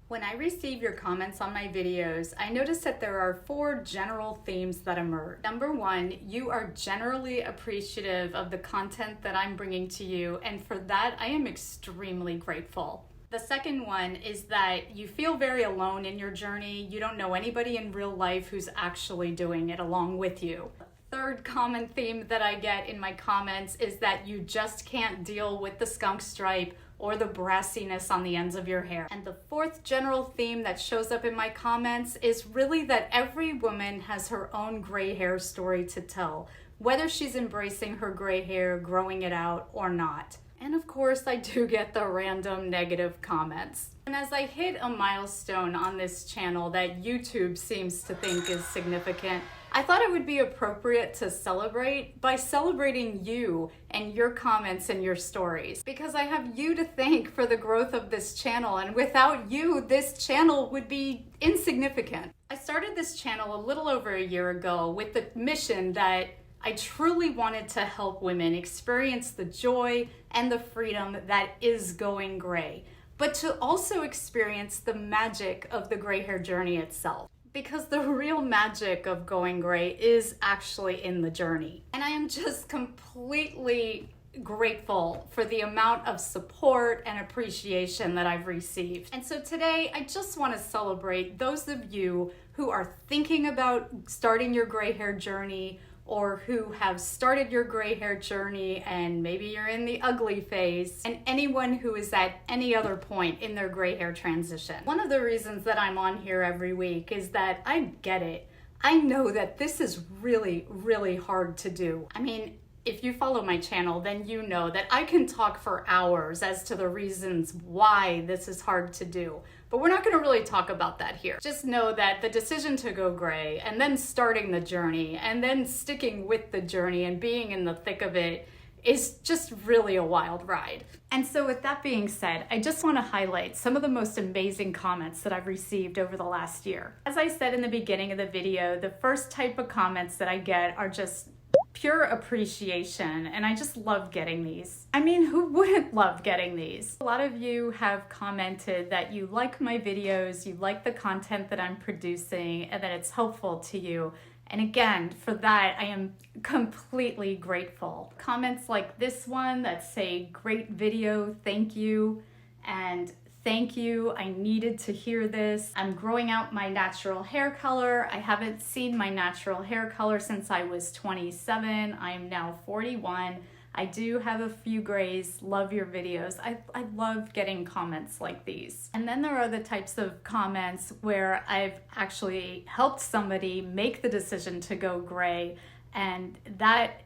When I receive your comments on my videos, I notice that there are 4 general themes that emerge. Number 1, you are generally appreciative of the content that I'm bringing to you, and for that, I am extremely grateful. The second one is that you feel very alone in your journey. You don't know anybody in real life who's actually doing it along with you. Third common theme that I get in my comments is that you just can't deal with the skunk stripe or the brassiness on the ends of your hair. And the fourth general theme that shows up in my comments is really that every woman has her own gray hair story to tell, whether she's embracing her gray hair, growing it out, or not. And of course, I do get the random negative comments. And as I hit a milestone on this channel that YouTube seems to think is significant, I thought it would be appropriate to celebrate by celebrating you and your comments and your stories, because I have you to thank for the growth of this channel, and without you, this channel would be insignificant. I started this channel a little over a year ago with the mission that I truly wanted to help women experience the joy and the freedom that is going gray, but to also experience the magic of the gray hair journey itself. Because the real magic of going gray is actually in the journey. And I am just completely grateful for the amount of support and appreciation that I've received. And so today, I just want to celebrate those of you who are thinking about starting your gray hair journey, or who have started your gray hair journey and maybe you're in the ugly phase, and anyone who is at any other point in their gray hair transition. One of the reasons that I'm on here every week is that I get it. I know that this is really, really hard to do. I mean, if you follow my channel, then you know that I can talk for hours as to the reasons why this is hard to do. But we're not going to really talk about that here. Just know that the decision to go gray, and then starting the journey, and then sticking with the journey and being in the thick of it is just really a wild ride. And so with that being said, I just want to highlight some of the most amazing comments that I've received over the last year. As I said in the beginning of the video, the first type of comments that I get are just pure appreciation, and I just love getting these. I mean, who wouldn't love getting these? A lot of you have commented that you like my videos, you like the content that I'm producing, and that it's helpful to you. And again, for that, I am completely grateful. Comments like this one that say, "Great video, thank you," and "Thank you, I needed to hear this. I'm growing out my natural hair color. I haven't seen my natural hair color since I was 27. I'm now 41. I do have a few grays. Love your videos." I love getting comments like these. And then there are the types of comments where I've actually helped somebody make the decision to go gray, and that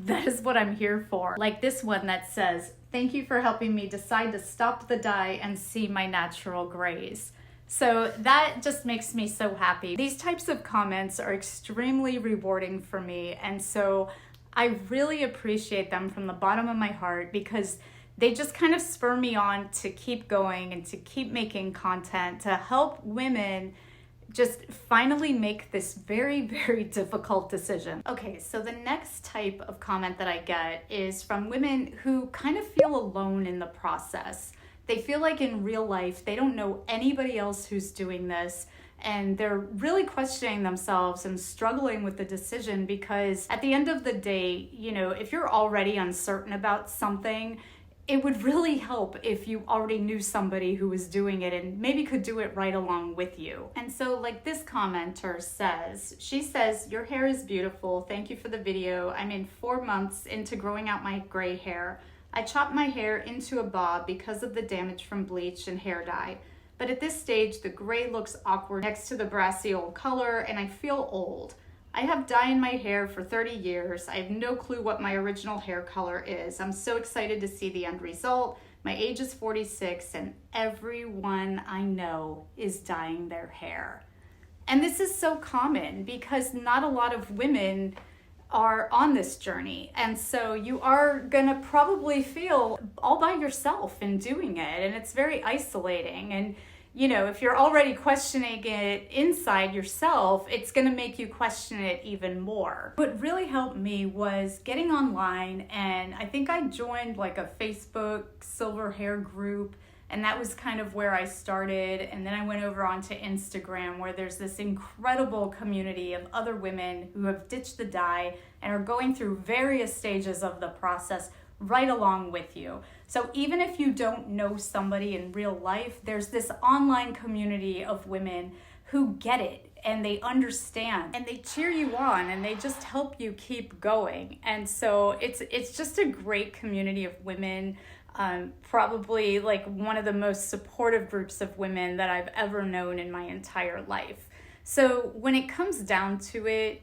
is what I'm here for. Like this one that says, "Thank you for helping me decide to stop the dye and see my natural grays." So that just makes me so happy. These types of comments are extremely rewarding for me, and so I really appreciate them from the bottom of my heart, because they just kind of spur me on to keep going and to keep making content to help women just finally make this very, very difficult decision. Okay, so the next type of comment that I get is from women who kind of feel alone in the process. They feel like in real life, they don't know anybody else who's doing this, and they're really questioning themselves and struggling with the decision, because at the end of the day, you know, if you're already uncertain about something, it would really help if you already knew somebody who was doing it and maybe could do it right along with you. And so like this commenter says, she says, "Your hair is beautiful. Thank you for the video. I'm in 4 months into growing out my gray hair. I chopped my hair into a bob because of the damage from bleach and hair dye. But at this stage, the gray looks awkward next to the brassy old color, and I feel old. I have dye in my hair for 30 years. I have no clue what my original hair color is. I'm so excited to see the end result. My age is 46, and everyone I know is dyeing their hair." And this is so common because not a lot of women are on this journey. And so you are gonna probably feel all by yourself in doing it, and it's very isolating. And you know, if you're already questioning it inside yourself, it's gonna make you question it even more. What really helped me was getting online, and I think I joined like a Facebook silver hair group, And that was kind of where I started. And then I went over onto Instagram, where there's this incredible community of other women who have ditched the dye and are going through various stages of the process right along with you. So even if you don't know somebody in real life, there's this online community of women who get it and they understand and they cheer you on and they just help you keep going. And so it's just a great community of women. Probably like one of the most supportive groups of women that I've ever known in my entire life. So when it comes down to it,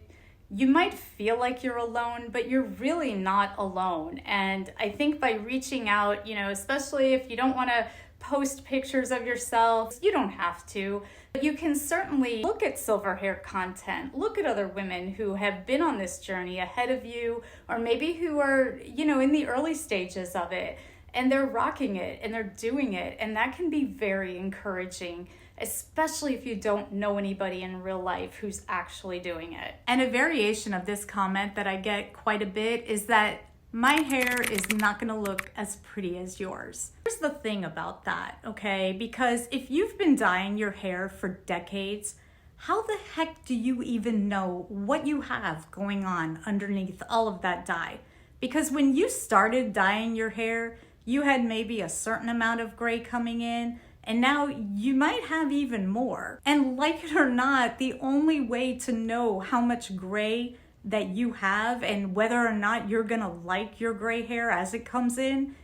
you might feel like you're alone, but you're really not alone. And I think by reaching out, especially if you don't want to post pictures of yourself, you don't have to, but you can certainly look at silver hair content, look at other women who have been on this journey ahead of you, or maybe who are, in the early stages of it. And they're rocking it and they're doing it. And that can be very encouraging, especially if you don't know anybody in real life who's actually doing it. And a variation of this comment that I get quite a bit is that my hair is not gonna look as pretty as yours. Here's the thing about that, okay? Because if you've been dyeing your hair for decades, how the heck do you even know what you have going on underneath all of that dye? Because when you started dyeing your hair, you had maybe a certain amount of gray coming in, and now you might have even more. And like it or not, the only way to know how much gray that you have and whether or not you're gonna like your gray hair as it comes in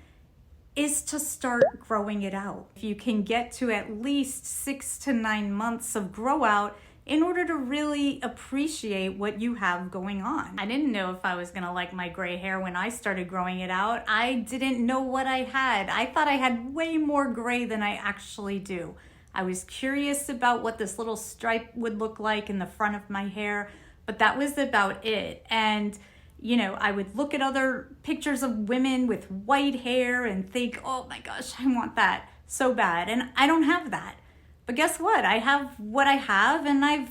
is to start growing it out. If you can get to at least 6 to 9 months of grow out in order to really appreciate what you have going on. I didn't know if I was gonna like my gray hair when I started growing it out. I didn't know what I had. I thought I had way more gray than I actually do. I was curious about what this little stripe would look like in the front of my hair, but that was about it. And I would look at other pictures of women with white hair and think, oh my gosh, I want that so bad. And I don't have that. But guess what? I have what I have, and I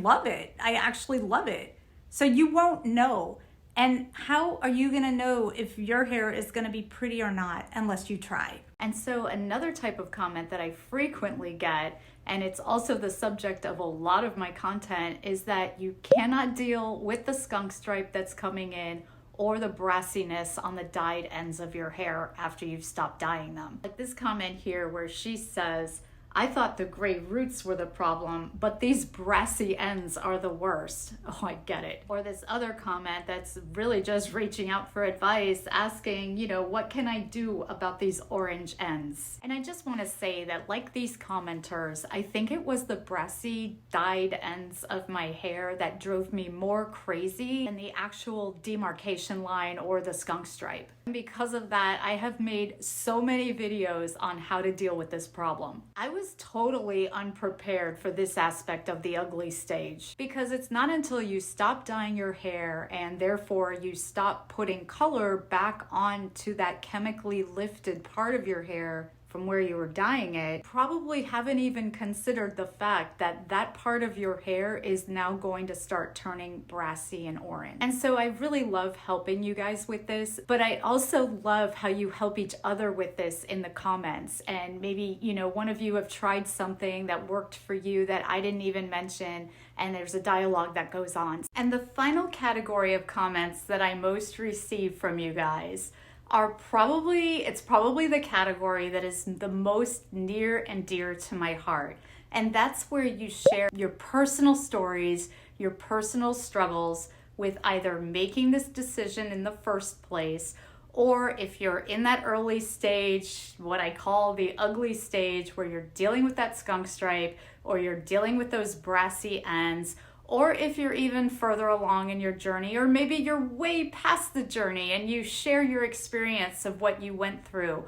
love it. I actually love it. So you won't know. And how are you gonna know if your hair is gonna be pretty or not unless you try? And so another type of comment that I frequently get, and it's also the subject of a lot of my content, is that you cannot deal with the skunk stripe that's coming in or the brassiness on the dyed ends of your hair after you've stopped dyeing them. Like this comment here where she says, I thought the gray roots were the problem, but these brassy ends are the worst. Oh, I get it. Or this other comment that's really just reaching out for advice, asking, what can I do about these orange ends? And I just want to say that like these commenters, I think it was the brassy dyed ends of my hair that drove me more crazy than the actual demarcation line or the skunk stripe. And because of that, I have made so many videos on how to deal with this problem. I was totally unprepared for this aspect of the ugly stage, because it's not until you stop dyeing your hair and therefore you stop putting color back onto that chemically lifted part of your hair from where you were dyeing it, probably haven't even considered the fact that that part of your hair is now going to start turning brassy and orange. And so I really love helping you guys with this, but I also love how you help each other with this in the comments. And maybe, one of you have tried something that worked for you that I didn't even mention, and there's a dialogue that goes on. And the final category of comments that I most receive from you guys it's probably the category that is the most near and dear to my heart. And that's where you share your personal stories, your personal struggles with either making this decision in the first place, or if you're in that early stage, what I call the ugly stage, where you're dealing with that skunk stripe, or you're dealing with those brassy ends, or if you're even further along in your journey, or maybe you're way past the journey and you share your experience of what you went through.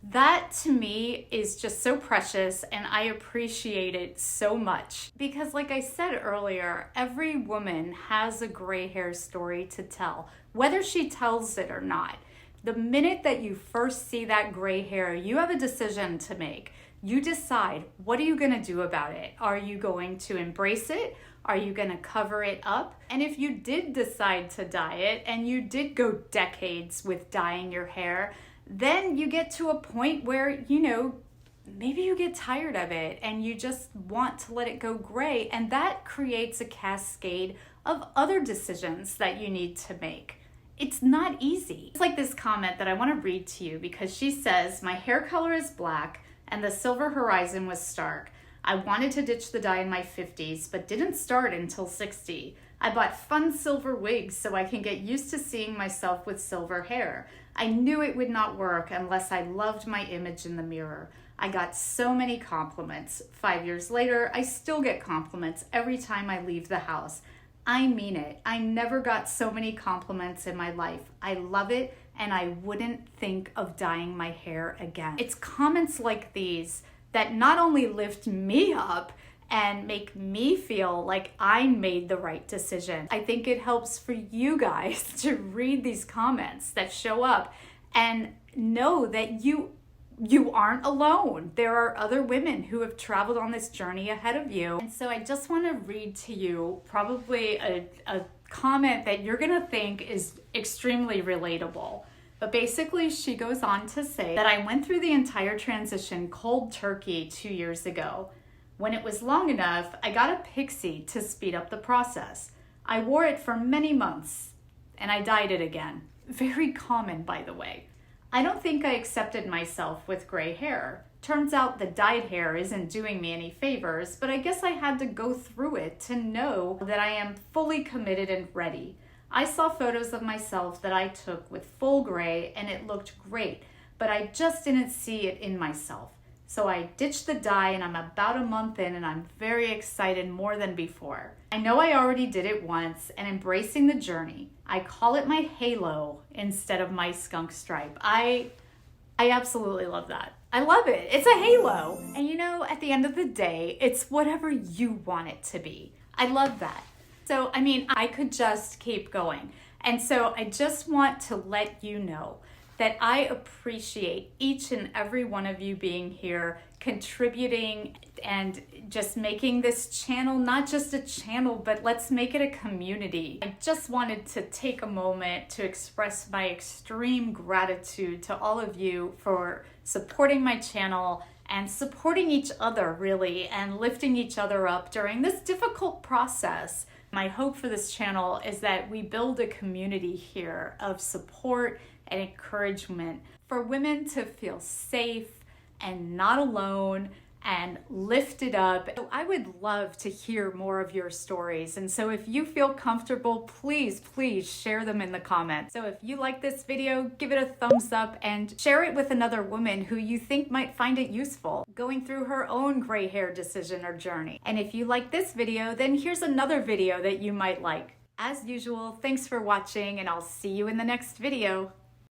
That to me is just so precious, and I appreciate it so much. Because like I said earlier, every woman has a gray hair story to tell, whether she tells it or not. The minute that you first see that gray hair, you have a decision to make. You decide, what are you gonna do about it? Are you going to embrace it? Are you gonna cover it up? And if you did decide to dye it, and you did go decades with dyeing your hair, then you get to a point where, maybe you get tired of it and you just want to let it go gray, and that creates a cascade of other decisions that you need to make. It's not easy. It's like this comment that I want to read to you because she says, "My hair color is black and the silver horizon was stark. I wanted to ditch the dye in my 50s, but didn't start until 60. I bought fun silver wigs so I can get used to seeing myself with silver hair. I knew it would not work unless I loved my image in the mirror. I got so many compliments. 5 years later, I still get compliments every time I leave the house. I mean it. I never got so many compliments in my life. I love it, and I wouldn't think of dyeing my hair again." It's comments like these that not only lift me up and make me feel like I made the right decision. I think it helps for you guys to read these comments that show up and know that you aren't alone. There are other women who have traveled on this journey ahead of you. And so I just want to read to you probably a comment that you're going to think is extremely relatable. But basically, she goes on to say that I went through the entire transition cold turkey 2 years ago. When it was long enough, I got a pixie to speed up the process. I wore it for many months, and I dyed it again. Very common, by the way. I don't think I accepted myself with gray hair. Turns out the dyed hair isn't doing me any favors, but I guess I had to go through it to know that I am fully committed and ready. I saw photos of myself that I took with full gray and it looked great, but I just didn't see it in myself. So I ditched the dye and I'm about a month in and I'm very excited more than before. I know I already did it once and embracing the journey. I call it my halo instead of my skunk stripe. I absolutely love that. I love it. It's a halo. And at the end of the day, it's whatever you want it to be. I love that. So, I could just keep going. And so I just want to let you know that I appreciate each and every one of you being here, contributing, and just making this channel not just a channel, but let's make it a community. I just wanted to take a moment to express my extreme gratitude to all of you for supporting my channel and supporting each other, really, and lifting each other up during this difficult process. My hope for this channel is that we build a community here of support and encouragement for women to feel safe and not alone and lifted up. So I would love to hear more of your stories. And so if you feel comfortable, please share them in the comments. So if you like this video, give it a thumbs up and share it with another woman who you think might find it useful, going through her own gray hair decision or journey. And if you like this video, then here's another video that you might like. As usual, thanks for watching and I'll see you in the next video.